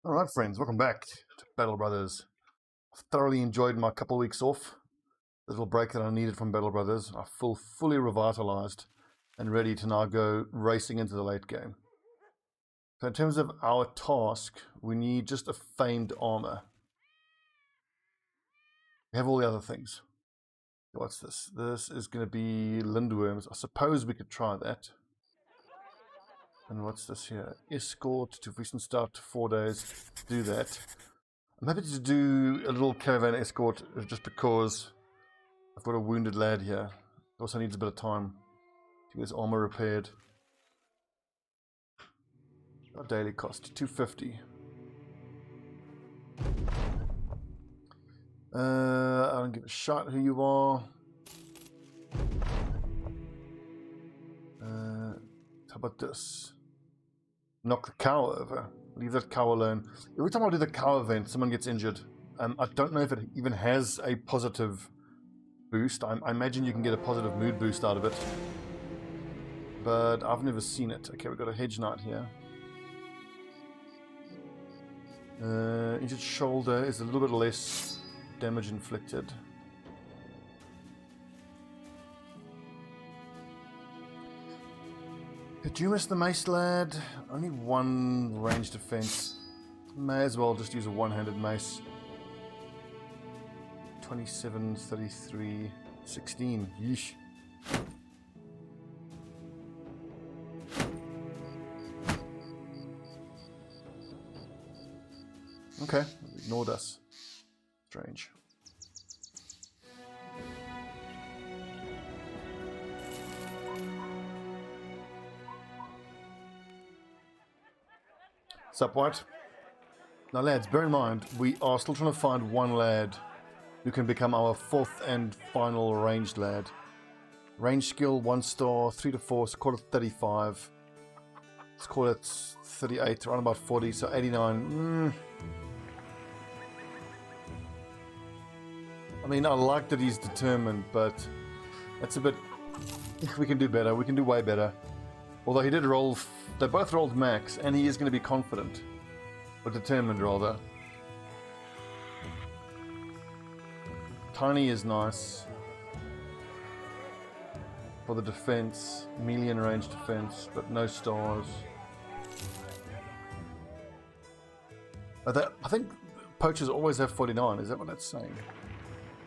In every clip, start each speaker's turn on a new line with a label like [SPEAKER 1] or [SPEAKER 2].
[SPEAKER 1] Alright friends, welcome back to Battle Brothers. I've thoroughly enjoyed my couple of weeks off. The little break that I needed from Battle Brothers. I feel fully revitalized and ready to now go racing into the late game. So in terms of our task, we need just a famed armor. We have all the other things. What's this? This is going to be lindworms. I suppose we could try that. And what's this here? Escort to recent start 4 days. Do that. I'm happy to do a little caravan escort just because I've got a wounded lad here. He also needs a bit of time to get his armor repaired. Our daily cost, 250. I don't give a shot who you are. How about this? Knock the cow over. Leave that cow alone. Every time I do the cow event, someone gets injured. I don't know if it even has a positive boost. I imagine you can get a positive mood boost out of it. But I've never seen it. Okay, we've got a hedge knight here. Injured shoulder is a little bit less damage inflicted. Did you miss the mace, lad? Only one range defense. May as well just use a one-handed mace. 27, 33, 16. Yeesh. Okay, ignored us. Strange. Sup, what? Now lads, bear in mind, we are still trying to find one lad who can become our fourth and final ranged lad. Range skill, 1 star, 3 to 4, so call it 35. Let's call it 38, around about 40, so 89. I mean, I like that he's determined, but that's a bit... We can do better, we can do way better. Although he did roll... They both rolled max, and he is going to be confident. Or determined, rather. Tiny is nice. For the defense. Melee and range defense, but no stars. I think poachers always have 49, is that what that's saying?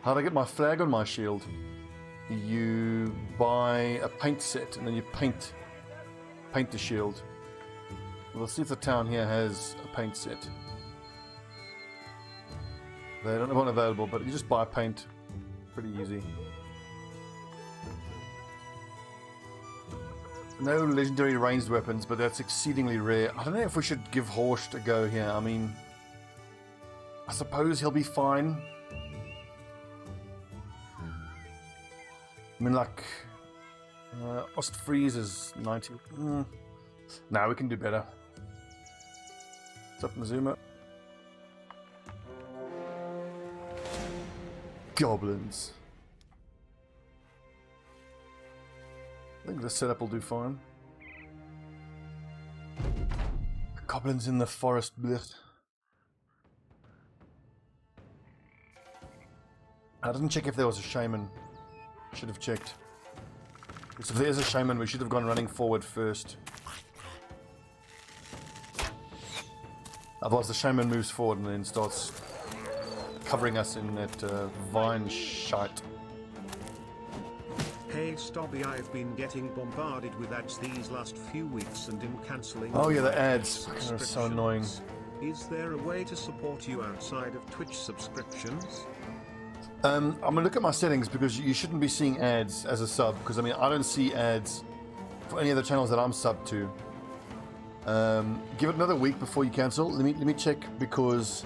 [SPEAKER 1] How do I get my flag on my shield? You buy a paint set, and then you paint the shield. We'll see if the town here has a paint set. They don't have one available, but you just buy paint. Pretty easy. No legendary ranged weapons, but that's exceedingly rare. I don't know if we should give Horst a go here. I mean, I suppose he'll be fine. I mean, like, Ostfriese is 90. Nah, we can do better. What's up, Mazuma? Goblins. I think this setup will do fine. Goblins in the forest. Blech. I didn't check if there was a shaman. Should have checked. Because if there's a shaman, we should have gone running forward first. Otherwise the shaman moves forward and then starts covering us in that vine shite.
[SPEAKER 2] Hey Stobbie, I've been getting bombarded with ads these last few weeks and am cancelling.
[SPEAKER 1] Oh yeah, the ads are so annoying.
[SPEAKER 2] Is there a way to support you outside of Twitch subscriptions?
[SPEAKER 1] I'm going to look at my settings because you shouldn't be seeing ads as a sub, because I mean I don't see ads for any of the channels that I'm sub to. Give it another week before you cancel. Let me check, because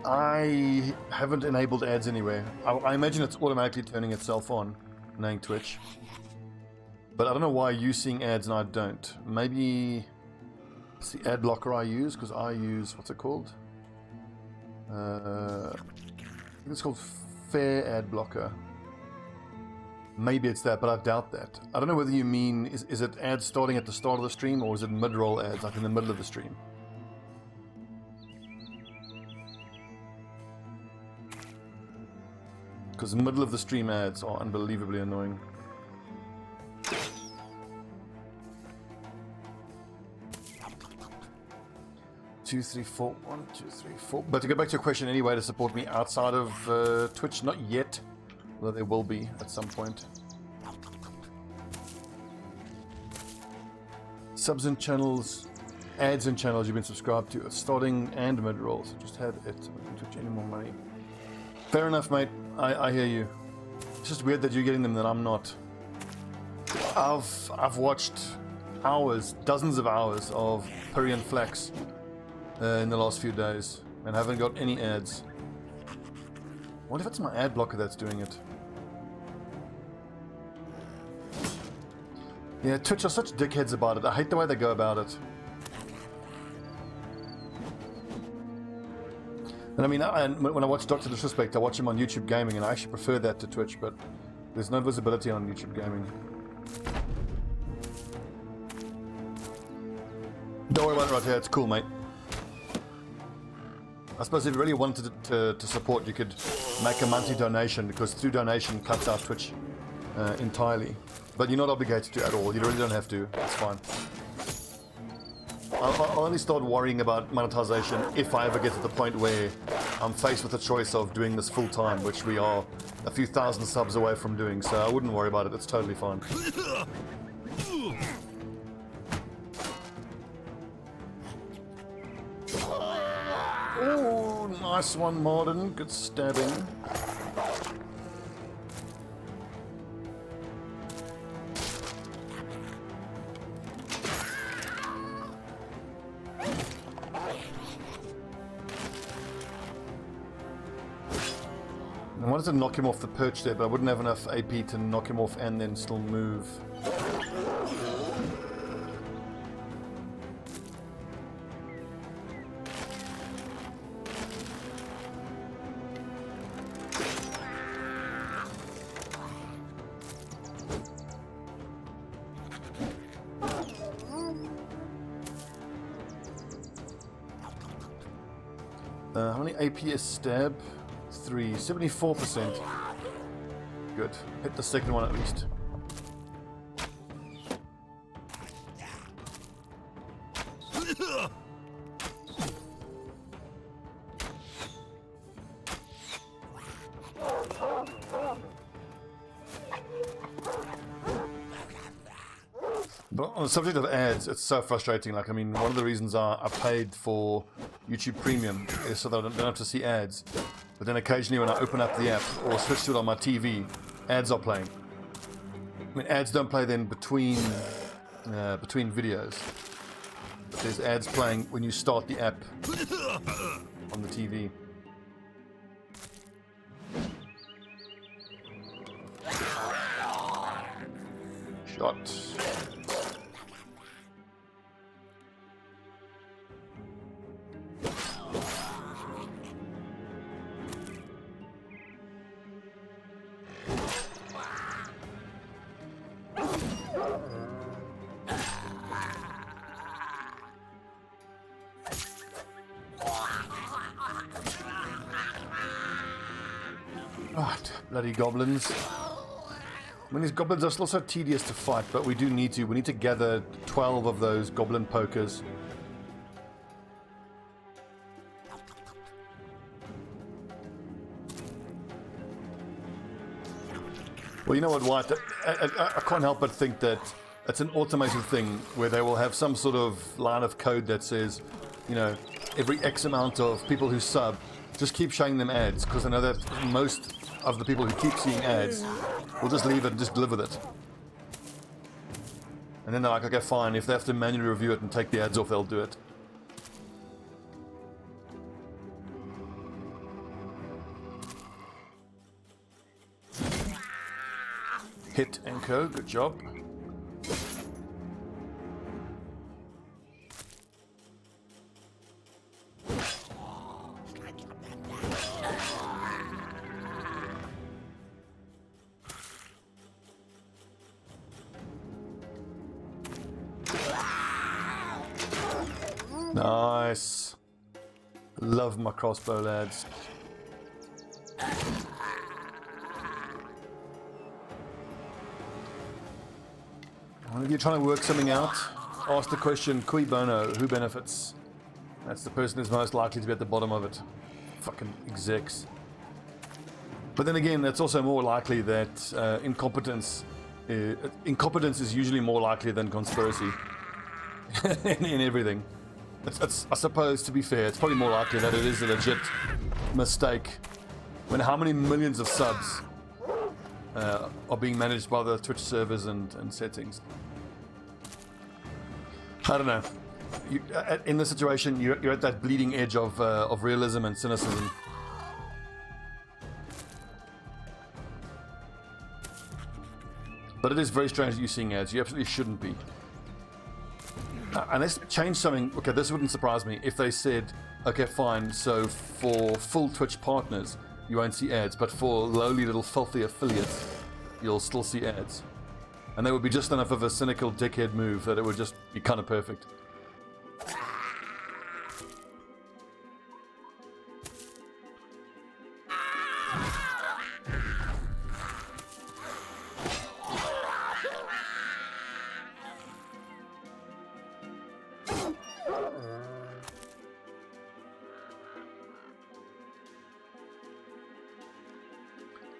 [SPEAKER 1] I haven't enabled ads anywhere. I imagine it's automatically turning itself on, knowing Twitch. But I don't know why you're seeing ads and I don't. Maybe it's the ad blocker I use, because I use, what's it called? I think it's called Fair Ad Blocker. Maybe it's that, but I doubt that. I don't know whether you mean, is it ads starting at the start of the stream, or is it mid-roll ads, like in the middle of the stream? because the middle of the stream ads are unbelievably annoying. Two, three, four, 1, 2, 3, 4. But to go back to your question, any way to support me outside of Twitch? Not yet, although there will be at some point. Subs and channels, ads and channels you've been subscribed to, starting and mid rolls. Just had it. I don't touch any more money. Fair enough, mate. I hear you. It's just weird that you're getting them that I'm not. I've watched hours, dozens of hours of Puri and Flex in the last few days and haven't got any ads. What if it's my ad blocker that's doing it? Yeah, Twitch are such dickheads about it. I hate the way they go about it. And I mean, when I watch Dr. Disrespect, I watch him on YouTube Gaming, and I actually prefer that to Twitch, but there's no visibility on YouTube Gaming. Don't worry about it right here, it's cool, mate. I suppose if you really wanted to support, you could make a monthly donation, because through donation cuts out Twitch entirely. But you're not obligated to at all, you really don't have to, it's fine. I'll only start worrying about monetization if I ever get to the point where I'm faced with the choice of doing this full time, which we are a few thousand subs away from doing, so I wouldn't worry about it, it's totally fine. Oh, nice one, Morden, good stabbing. I wanted to knock him off the perch there, but I wouldn't have enough AP to knock him off and then still move. How many AP is stab? 3, 74%. Good. Hit the second one at least. But on the subject of ads, it's so frustrating. Like, I mean, one of the reasons I paid for YouTube Premium is so that I don't have to see ads. But then occasionally when I open up the app or switch to it on my TV, ads are playing. I mean, ads don't play then between videos. But there's ads playing when you start the app on the TV. Shot. Bloody goblins. I mean, these goblins are still so tedious to fight, but we need to gather 12 of those goblin pokers. Well, you know what, White? I can't help but think that it's an automated thing where they will have some sort of line of code that says, you know, every X amount of people who sub, just keep showing them ads, because I know that most of the people who keep seeing ads will just leave it and just live with it. And then they're like, okay, fine, if they have to manually review it and take the ads off, they'll do it. Hit Enko, good job. Nice. Love my crossbow, lads. If you're trying to work something out, ask the question, cui bono, who benefits? That's the person who's most likely to be at the bottom of it. Fucking execs. But then again, it's also more likely that incompetence is usually more likely than conspiracy in everything. It's, I suppose, to be fair, it's probably more likely that it is a legit mistake when how many millions of subs are being managed by the Twitch servers and settings. I don't know. In this situation, you're at that bleeding edge of realism and cynicism. But it is very strange that you're seeing ads. You absolutely shouldn't be. Unless they change something, okay, this wouldn't surprise me if they said, okay, fine, so for full Twitch partners, you won't see ads, but for lowly little filthy affiliates, you'll still see ads. And that would be just enough of a cynical dickhead move that it would just be kind of perfect.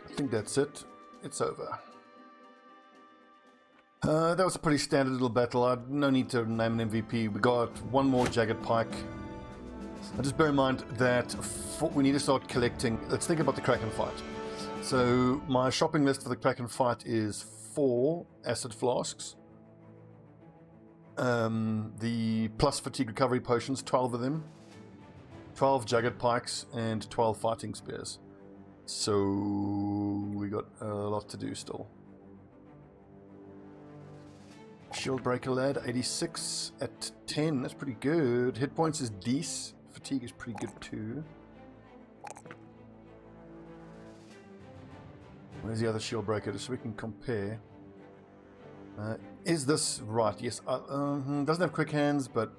[SPEAKER 1] I think that's it. It's over. That was a pretty standard little battle. No need to name an MVP. We got one more Jagged Pike. And just bear in mind that we need to start collecting. Let's think about the Kraken fight. So my shopping list for the Kraken fight is 4 acid flasks. The plus fatigue recovery potions, 12 of them. 12 Jagged Pikes and 12 fighting spears. So we got a lot to do still. Shield breaker lad, 86 at 10. That's pretty good. Hit points is decent. Fatigue is pretty good too. Where's the other shield breaker, just so we can compare? Is this right? Yes. Doesn't have quick hands, but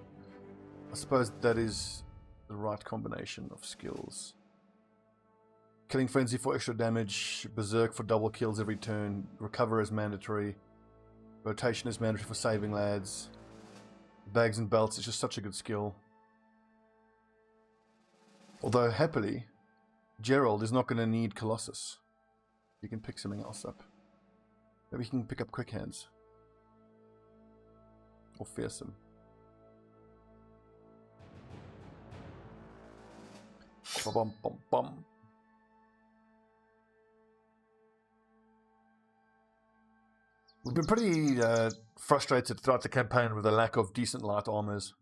[SPEAKER 1] I suppose that is the right combination of skills. Killing Frenzy for extra damage, Berserk for double kills every turn, Recover is mandatory, Rotation is mandatory for saving lads, Bags and Belts is just such a good skill. Although, happily, Gerald is not going to need Colossus. You can pick something else up. Maybe he can pick up Quick Hands. Or Fearsome. Bum bum bum. We've been pretty frustrated throughout the campaign with the lack of decent light armors.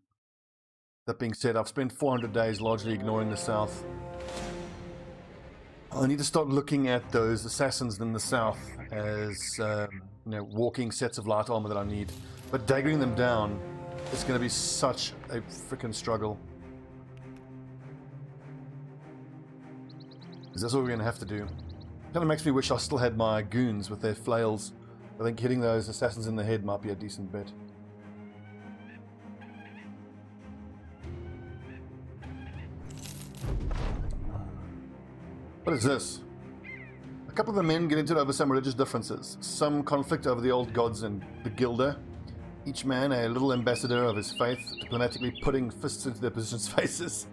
[SPEAKER 1] That being said, I've spent 400 days largely ignoring the south. I need to start looking at those assassins in the south as walking sets of light armor that I need. But daggering them down is going to be such a freaking struggle. Because that's what we're going to have to do. Kind of makes me wish I still had my goons with their flails. I think hitting those assassins in the head might be a decent bet. What is this? A couple of the men get into it over some religious differences. Some conflict over the old gods and the Gilder. Each man a little ambassador of his faith, diplomatically putting fists into their positions' faces.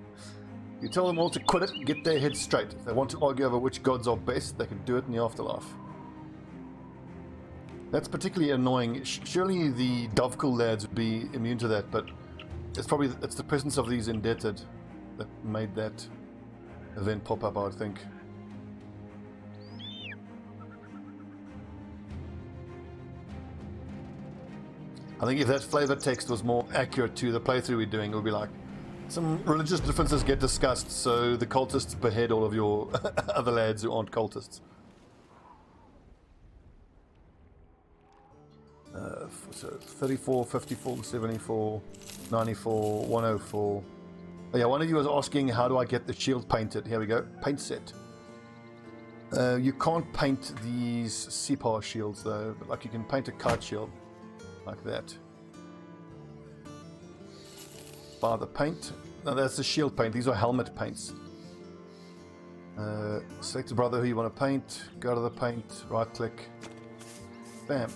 [SPEAKER 1] You tell them all to quit it and get their heads straight. If they want to argue over which gods are best, they can do it in the afterlife. That's particularly annoying. Surely the Davkul lads would be immune to that, but it's the presence of these Indebted that made that event pop up, I would think. I think if that flavor text was more accurate to the playthrough we're doing, it would be like, some religious differences get discussed, so the cultists behead all of your other lads who aren't cultists. So 34, 54, 74, 94, 104. Oh yeah, one of you was asking, how do I get the shield painted? Here we go, paint set. You can't paint these Separ shields though, but like you can paint a kite shield, like that. Buy the paint. No, that's the shield paint, these are helmet paints. Select the brother who you want to paint, go to the paint, right click, bam.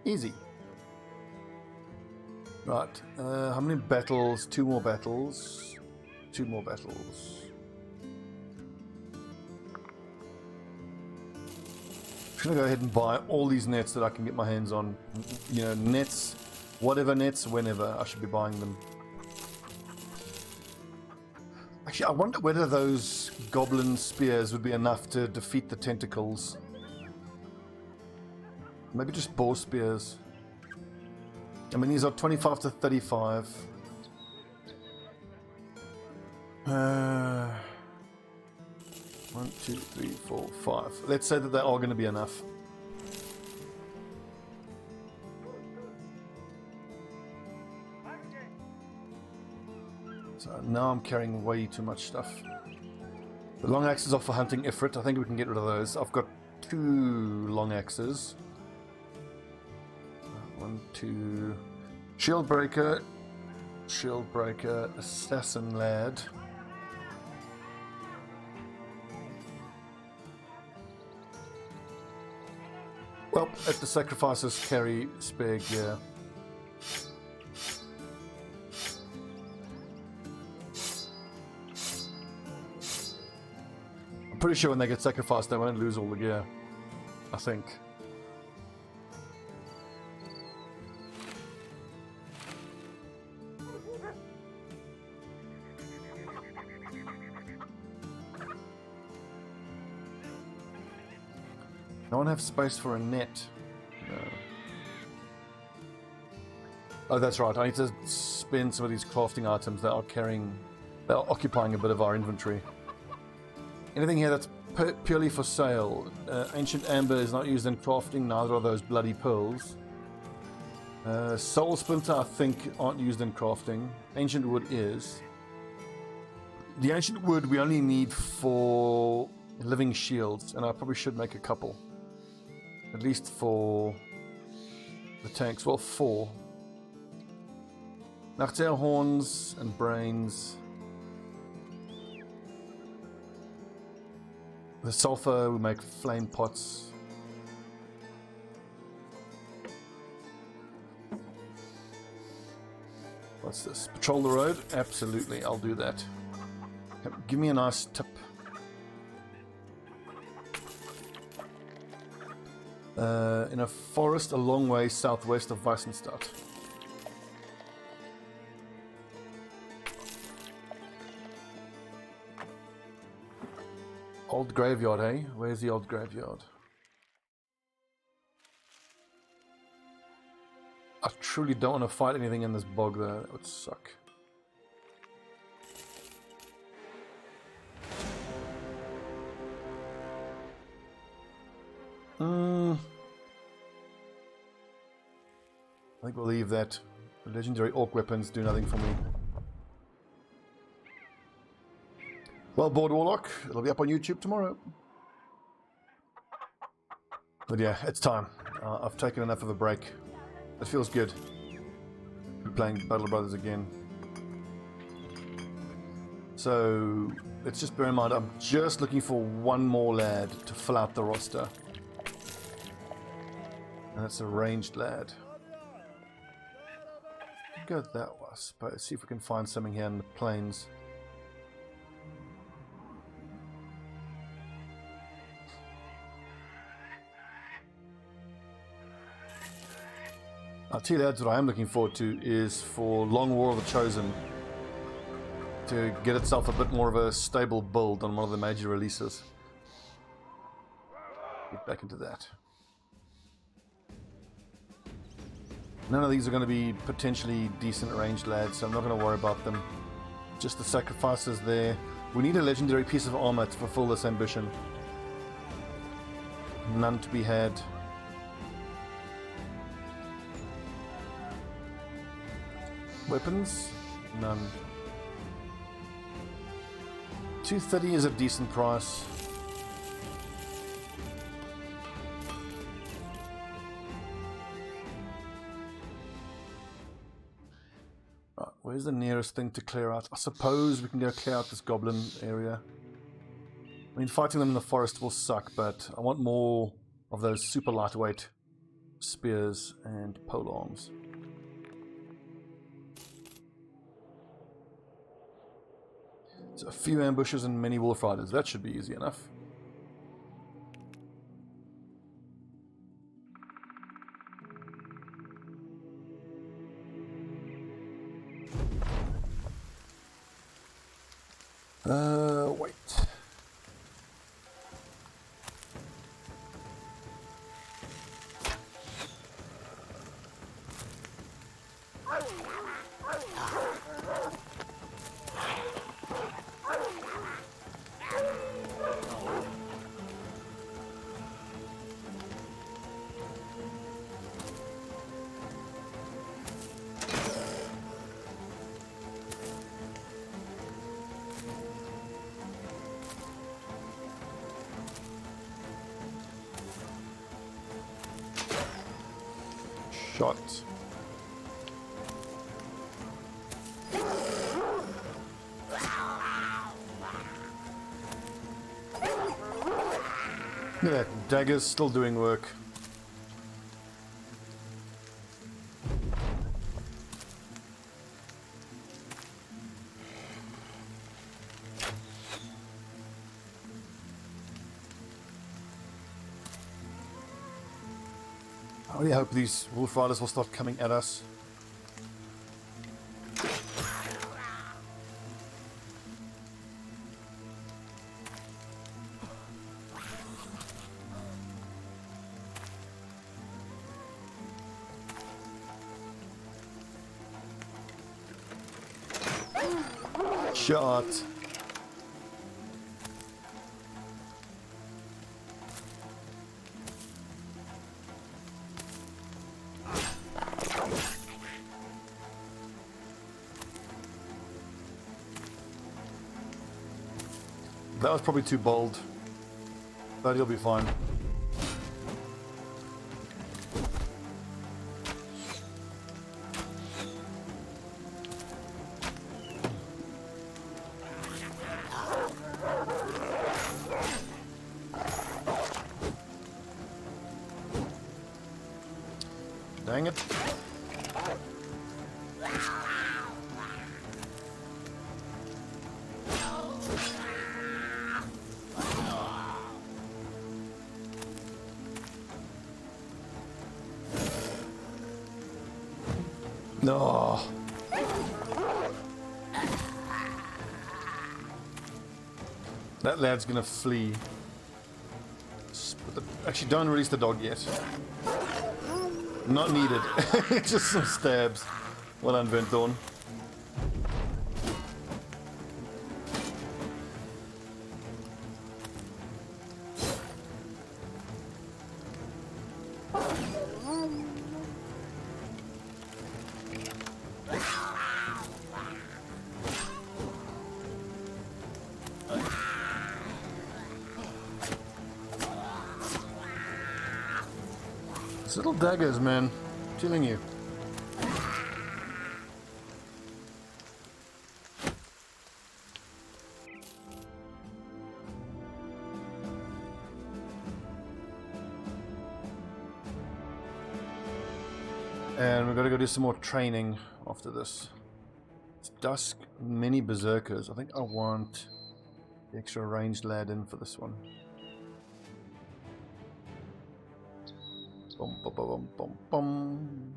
[SPEAKER 1] Easy. Right, how many battles? 2 more battles. 2 more battles. I'm gonna go ahead and buy all these nets that I can get my hands on. You know, nets, whatever nets, whenever. I should be buying them. Actually, I wonder whether those goblin spears would be enough to defeat the tentacles. Maybe just boar spears. I mean, these are 25 to 35. 1, 2, 3, 4, 5. Let's say that they are going to be enough. So now I'm carrying way too much stuff. The long axes are for hunting Ifrit. I think we can get rid of those. I've got 2 long axes. 1, 2. Shield breaker. Shield breaker. Assassin lad. Well, let the sacrifices carry spare gear. I'm pretty sure when they get sacrificed, they won't lose all the gear. I think. No one have space for a net. No. Oh, that's right. I need to spend some of these crafting items that are occupying a bit of our inventory. Anything here that's purely for sale. Ancient amber is not used in crafting, neither are those bloody pearls. Soul splinter, I think, aren't used in crafting. Ancient wood is. The ancient wood we only need for living shields, and I probably should make a couple. At least for the tanks. Well, 4. Nachtail horns and brains. The sulfur, we make flame pots. What's this? Patrol the road? Absolutely, I'll do that. Give me a nice tip. In a forest a long way southwest of Weissenstadt. Old graveyard, eh? Where's the old graveyard? I truly don't want to fight anything in this bog though, that would suck. I think we'll leave that. The legendary orc weapons do nothing for me. Well, Board Warlock, it'll be up on YouTube tomorrow. But yeah, it's time. I've taken enough of a break. It feels good. We're playing Battle Brothers again. So, let's just bear in mind, I'm just looking for one more lad to fill out the roster. And that's a ranged lad. Go that way, I suppose. See if we can find something here in the plains. I'll tell you lads, what I am looking forward to is for Long War of the Chosen to get itself a bit more of a stable build on one of the major releases. Get back into that. None of these are going to be potentially decent ranged lads, so I'm not going to worry about them. Just the sacrifices there. We need a legendary piece of armor to fulfill this ambition. None to be had. Weapons? None. 230 is a decent price. Right, where's the nearest thing to clear out? I suppose we can go clear out this goblin area. I mean, fighting them in the forest will suck, but I want more of those super lightweight spears and polearms. So a few ambushes and many wolf riders. That should be easy enough. Wait. Shot. Look at that, daggers still doing work. I really hope these wolf riders will start coming at us. Shot. That was probably too bold, but he'll be fine. Dang it. No. That lad's gonna flee. Actually, don't release the dog yet. Not needed. Just some stabs. Well done, Venthorn. These little daggers, man. I'm telling you. And we've got to go do some more training after this. It's dusk, many berserkers. I think I want the extra ranged lad in for this one. Bum, bum, bum, bum, bum.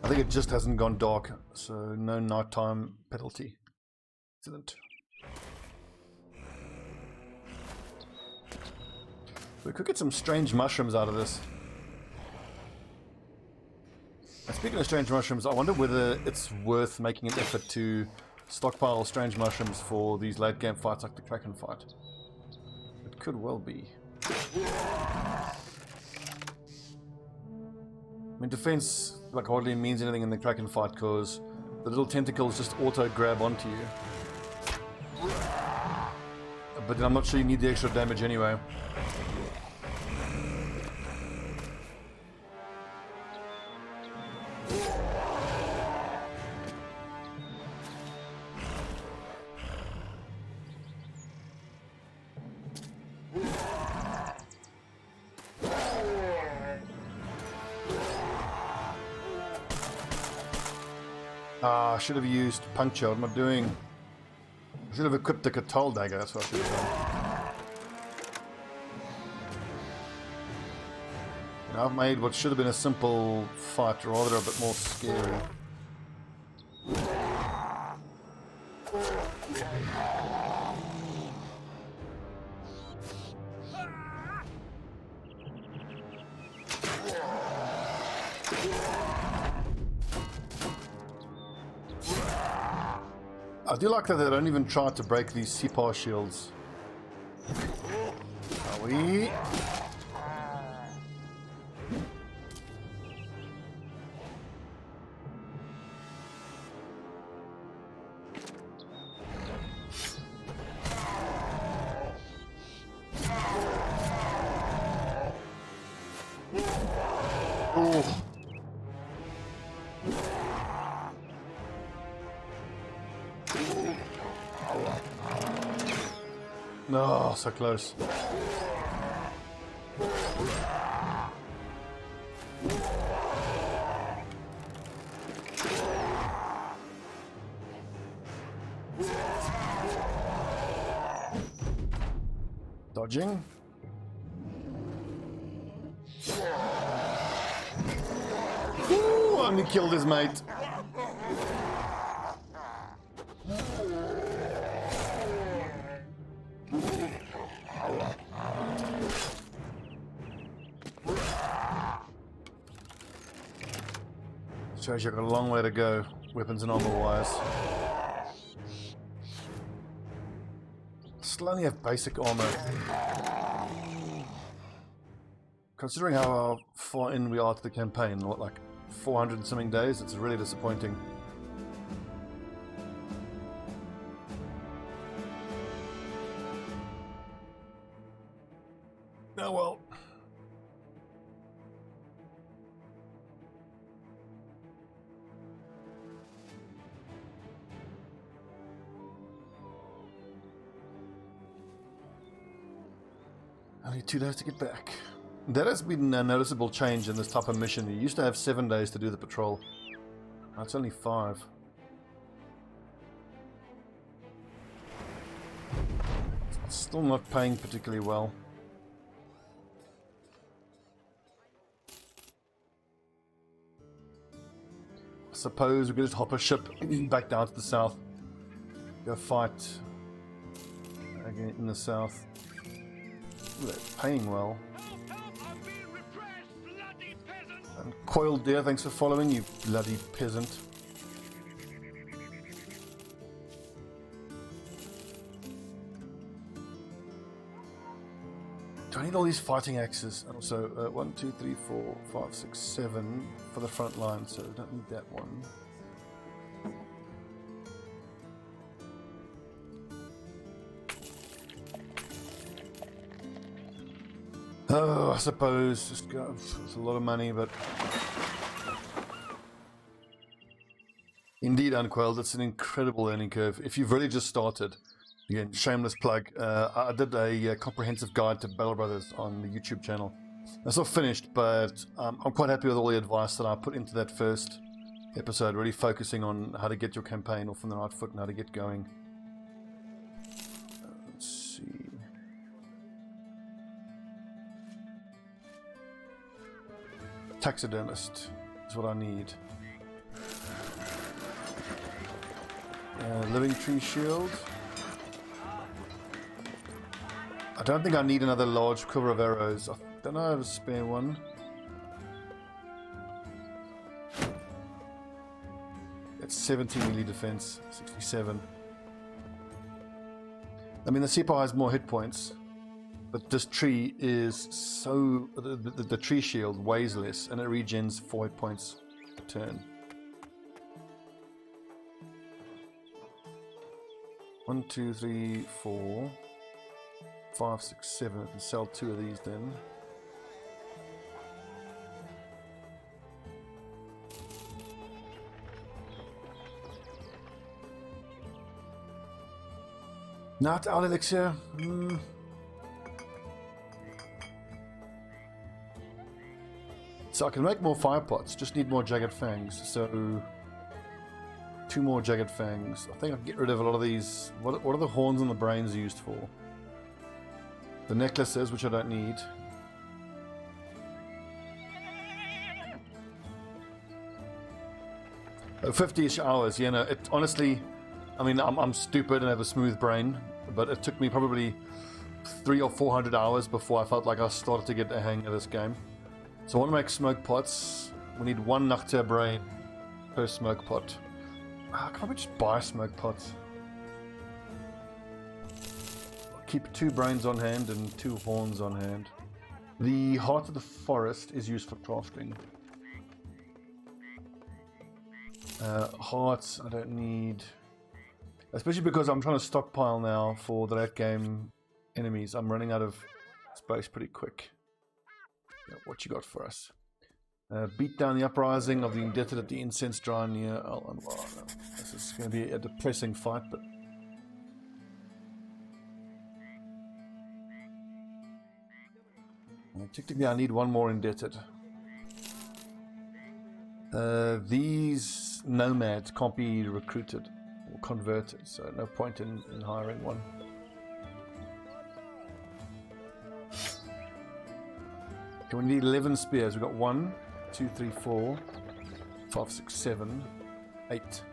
[SPEAKER 1] I think it just hasn't gone dark, so no nighttime penalty. Excellent. We could get some strange mushrooms out of this. And speaking of strange mushrooms, I wonder whether it's worth making an effort to stockpile strange mushrooms for these late game fights like the Kraken fight. It could well be. I mean, defense like hardly means anything in the Kraken fight because the little tentacles just auto grab onto you. But I'm not sure you need the extra damage anyway. Ah, I should have used puncture. What am I doing? I should have equipped the Catal dagger. That's what I should have done. And I've made what should have been a simple fight rather a bit more scary. I do like that they don't even try to break these CPAR shields. Are we? Oh. No, so close. Dodging. Ooh, only killed his mate. Shows you've got a long way to go, weapons and armor wise. Still only have basic armor. Considering how far in we are to the campaign, what, like 400 and something days, it's really disappointing. Oh well. Only 2 days to get back. That has been a noticeable change in this type of mission. You used to have 7 days to do the patrol. Now it's only 5. It's still not paying particularly well. I suppose we could just hop a ship back down to the south. Go fight again in the south. Ooh, they're paying well. And Coiled Deer, thanks for following, you bloody peasant. Do I need all these fighting axes? And also, 1, 2, 3, 4, 5, 6, 7 for the front line, so I don't need that one. Oh, I suppose just go. It's a lot of money, but indeed, Uncoiled, it's an incredible learning curve. If you've really just started, again, shameless plug. I did a comprehensive guide to Battle Brothers on the YouTube channel. It's not finished, but I'm quite happy with all the advice that I put into that first episode, really focusing on how to get your campaign off on the right foot and how to get going. Let's see. Taxidermist is what I need. Living tree shield. I don't think I need another large quiver of arrows. I don't know if I have a spare one. It's 70 melee defense, 67. I mean, the Sepa has more hit points, but this tree is so... The tree shield weighs less, and it regens 4 hit points a turn. 1, 2, 3, 4, 5, 6, 7. I can sell 2 of these then. Not out elixir. So I can make more fire pots, just need more jagged fangs. So 2 more jagged fangs. I think I can get rid of a lot of these. What are the horns and the brains used for? The necklaces, which I don't need. Oh, 50-ish hours. Yeah, no, it honestly, I mean, I'm stupid and have a smooth brain, but it took me probably 300 or 400 hours before I felt like I started to get the hang of this game. So I want to make smoke pots. We need 1 Nocta brain per smoke pot. I can probably just buy smoke pots. I'll keep 2 brains on hand and 2 horns on hand. The heart of the forest is used for crafting. Hearts I don't need, especially because I'm trying to stockpile now for the late game enemies. I'm running out of space pretty quick. Yeah, what you got for us? Beat down the uprising of the Indebted at the incense dry near Al Anwar. This is going to be a depressing fight, but technically I need 1 more Indebted. These nomads can't be recruited or converted, so no point in hiring one. Okay, we need 11 spears. We've got 1, 2, 3, 4, 5, 6, 7, 8.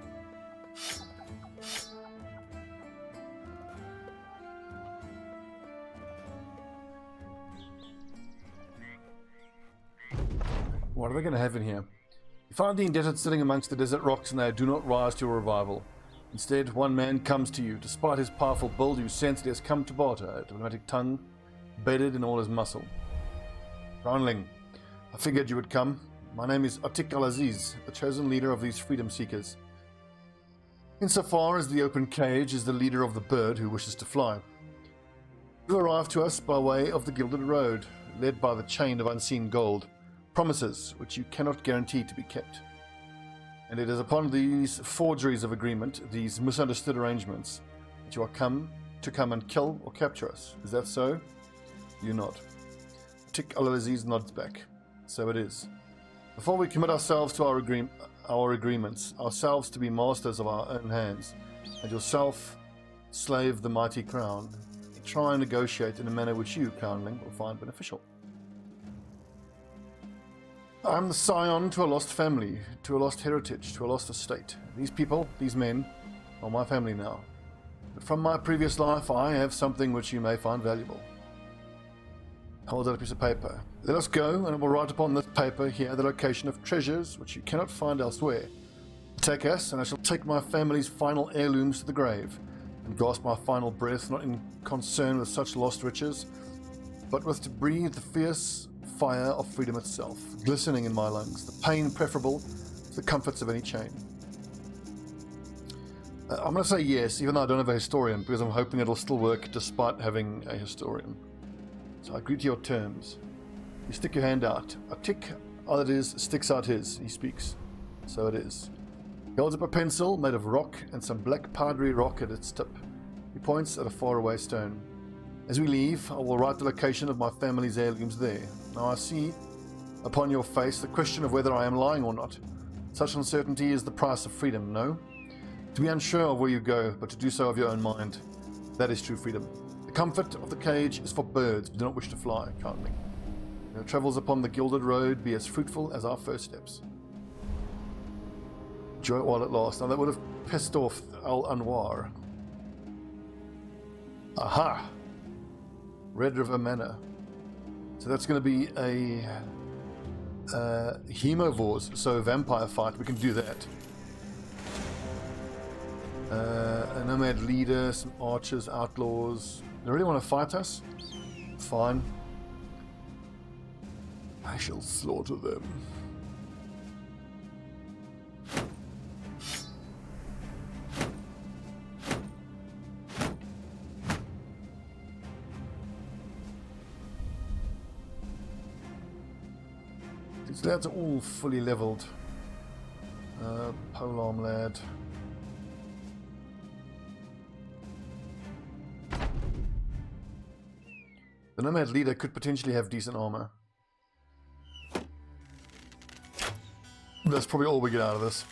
[SPEAKER 1] What are we going to have in here? You find the Indebted sitting amongst the desert rocks, and they do not rise to your revival. Instead, 1 man comes to you. Despite his powerful build, you sense that he has come to barter, a diplomatic tongue bedded in all his muscle. Brownling, I figured you would come. My name is Atik Al-Aziz, the chosen leader of these freedom seekers. Insofar as the open cage is the leader of the bird who wishes to fly. You arrive to us by way of the Gilded Road, led by the chain of unseen gold. Promises which you cannot guarantee to be kept. And it is upon these forgeries of agreement, these misunderstood arrangements, that you are come and kill or capture us. Is that so? You nod. Tik Al-Aziz nods back. So it is. Before we commit ourselves to our agreements, ourselves to be masters of our own hands, and yourself slave the mighty crown, try and negotiate in a manner which you, Crownling, will find beneficial. I am the scion to a lost family, to a lost heritage, to a lost estate. These people, these men, are my family now. But from my previous life, I have something which you may find valuable. Hold out a piece of paper. Let us go, and I will write upon this paper here the location of treasures which you cannot find elsewhere. Take us, and I shall take my family's final heirlooms to the grave, and grasp my final breath, not in concern with such lost riches, but with to breathe the fierce fire of freedom itself, glistening in my lungs, the pain preferable to the comforts of any chain. I'm going to say yes, even though I don't have a historian, because I'm hoping it'll still work despite having a historian. So I agree to your terms. You stick your hand out. Atik Al-Aziz sticks out his. He speaks. So it is. He holds up a pencil made of rock and some black powdery rock at its tip. He points at a faraway stone. As we leave, I will write the location of my family's heirlooms there. Now I see upon your face the question of whether I am lying or not. Such uncertainty is the price of freedom, no? To be unsure of where you go, but to do so of your own mind. That is true freedom. The comfort of the cage is for birds who do not wish to fly, Crownling. Your travels upon the Gilded Road be as fruitful as our first steps. Enjoy it while it lasts. Now that would have pissed off Al Anwar. Aha! Red River Manor. So that's going to be a hemovores, so a vampire fight. We can do that. A nomad leader, some archers, outlaws. They really want to fight us? Fine. I shall slaughter them. These lads are all fully leveled. Polearm lad. The nomad leader could potentially have decent armor. That's probably all we get out of this.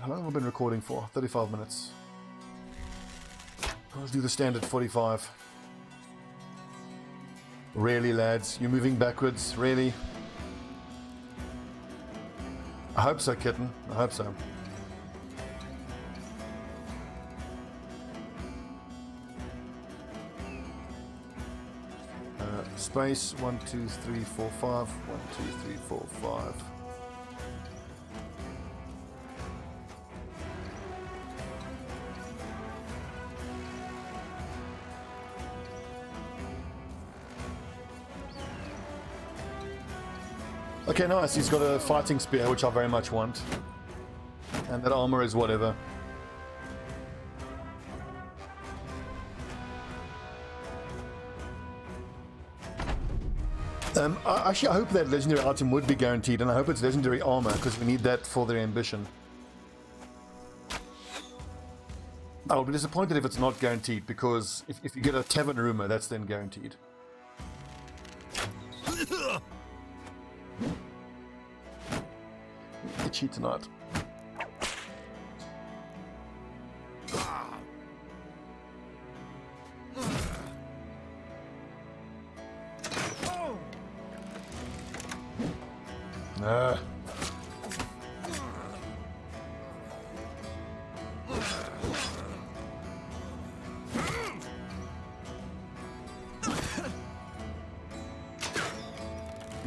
[SPEAKER 1] How long have we been recording for? 35 minutes. Let's do the standard 45. Really, lads? You're moving backwards? Really? I hope so, kitten. I hope so. Space 1, 2, 3, 4, 5. 1, 2, 3, 4, 5. Okay, nice. He's got a fighting spear, which I very much want. And that armor is whatever. Actually, I hope that legendary item would be guaranteed, and I hope it's legendary armor, because we need that for their ambition. I'll be disappointed if it's not guaranteed, because if you get a tavern rumor, that's then guaranteed. Itchy tonight.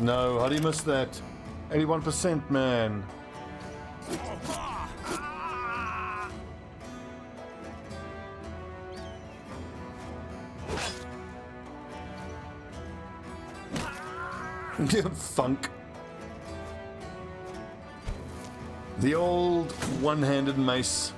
[SPEAKER 1] No, how do you miss that? 81%, man. Funk. The old one-handed mace.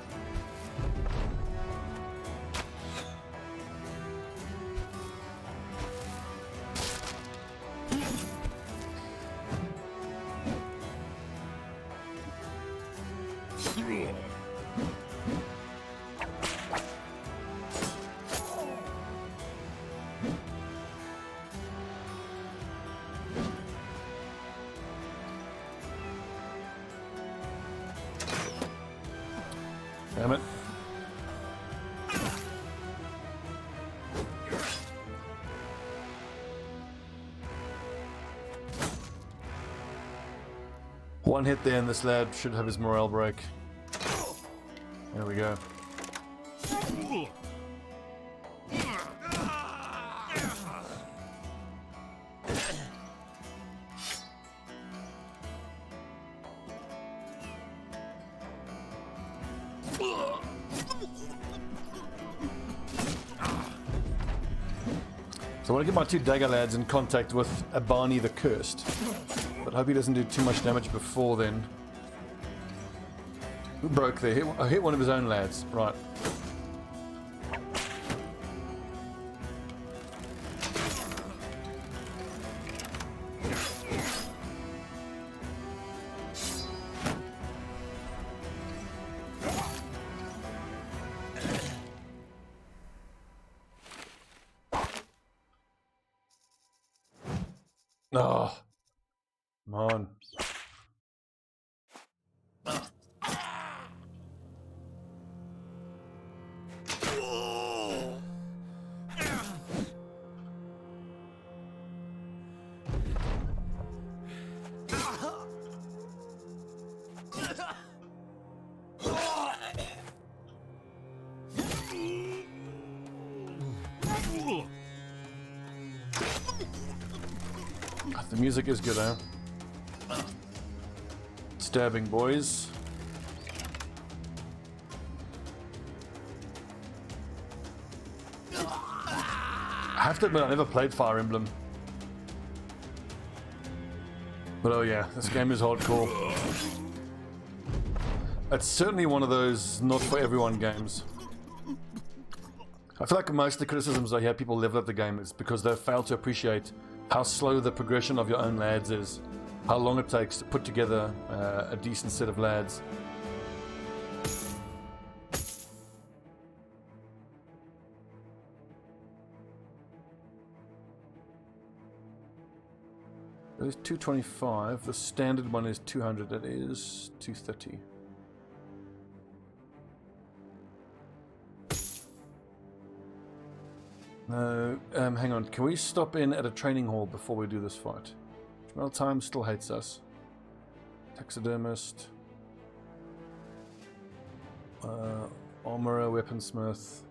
[SPEAKER 1] Damn it. One hit there and this lad should have his morale break. There we go. So I want to get my two dagger lads in contact with Abani the Cursed, but I hope he doesn't do too much damage before then. Who broke there? I hit one of his own lads. Right. Oh, come on. The music is good, eh? Stabbing boys. I have to admit, I never played Fire Emblem. But oh yeah, this game is hardcore. It's certainly one of those not for everyone games. I feel like most of the criticisms I hear people level up the game is because they fail to appreciate how slow the progression of your own lads is, how long it takes to put together a decent set of lads. It is 225, the standard one is 200, it is 230. No, hang on. Can we stop in at a training hall before we do this fight? Well, time still hates us. Taxidermist. Armorer, weaponsmith.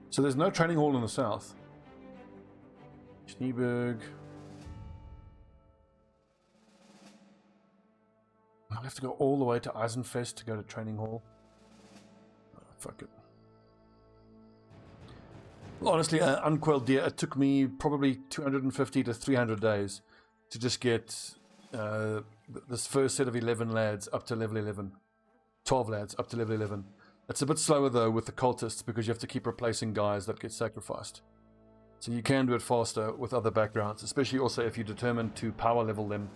[SPEAKER 1] So there's no training hall in the south. Schneeberg. I have to go all the way to Eisenfest to go to training hall. Oh, fuck it. Honestly, unquailed deer, it took me probably 250 to 300 days to just get this first set of 11 lads up to level 11. 12 lads up to level 11. It's a bit slower though with the cultists because you have to keep replacing guys that get sacrificed. So you can do it faster with other backgrounds, especially also if you're determined to power level them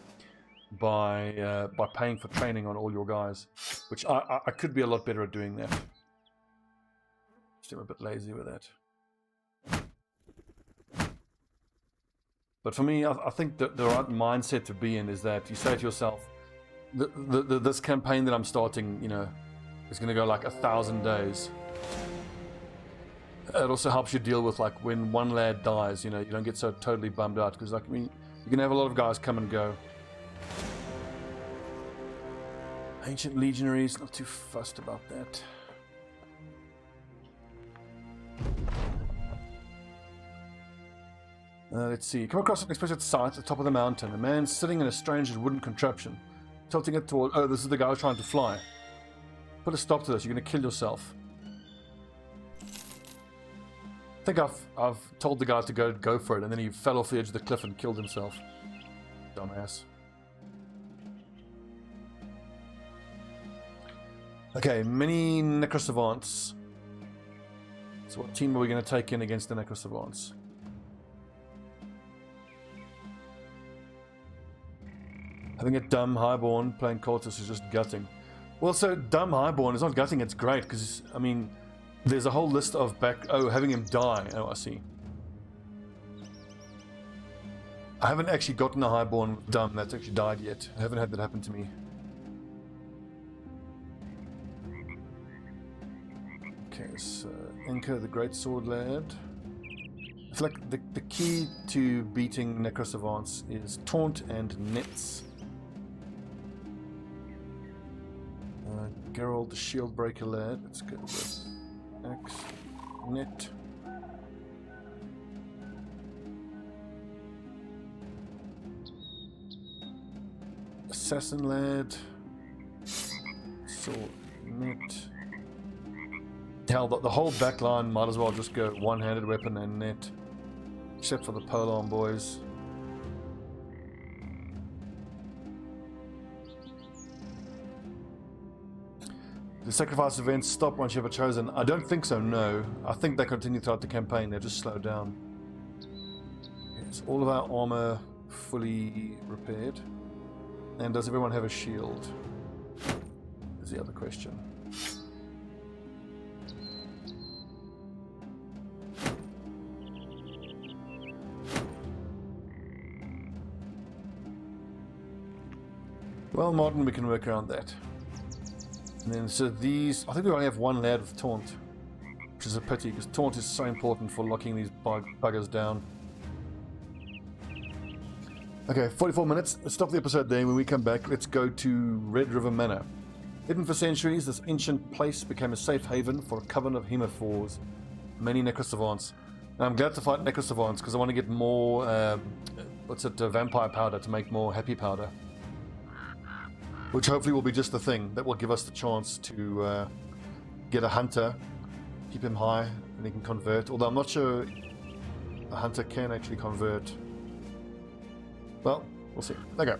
[SPEAKER 1] by paying for training on all your guys, which I could be a lot better at doing that. Just I'm a bit lazy with that. But for me, I think that the right mindset to be in is that you say to yourself, this campaign that I'm starting, you know, is going to go like 1,000 days. It also helps you deal with like when one lad dies, you know, you don't get so totally bummed out because, like, I mean, you can have a lot of guys come and go. Ancient legionaries, not too fussed about that. Let's see. Come across an unexpected sight at the top of the mountain. A man sitting in a strange wooden contraption, tilting it toward. Oh, this is the guy trying to fly. Put a stop to this. You're going to kill yourself. I think I've told the guy to go for it, and then he fell off the edge of the cliff and killed himself. Dumbass. Okay, many necrosavants. So what team are we going to take in against the necrosavants? Having a dumb highborn playing cultist is just gutting. Well, so dumb highborn is not gutting, it's great, because, I mean, there's a whole list of having him die. Oh, I see. I haven't actually gotten a highborn dumb that's actually died yet. I haven't had that happen to me. Okay, so Inca, the Great Sword Lad. I feel like the key to beating necrosavants is taunt and nets. Geralt, the shield breaker lad. Let's go with axe, net. Assassin lad. Sword, net. Hell, the whole back line might as well just go one-handed weapon and net. Except for the polearm boys. The sacrifice events stop once you have a chosen. I don't think so, no. I think they continue throughout the campaign. They just slow down. Is all of our armor fully repaired? And does everyone have a shield? Is the other question. Well, Martin, we can work around that. And then, so these, I think we only have one lad with taunt, which is a pity, because taunt is so important for locking these buggers down. Okay, 44 minutes. Let's stop the episode there. When we come back, let's go to Red River Manor. Hidden for centuries, this ancient place became a safe haven for a coven of hemophores, many necrosavants. Now, I'm glad to fight necrosavants, because I want to get more, vampire powder to make more happy powder. Which hopefully will be just the thing that will give us the chance to get a hunter, keep him high, and he can convert. Although I'm not sure a hunter can actually convert. Well, we'll see. Okay.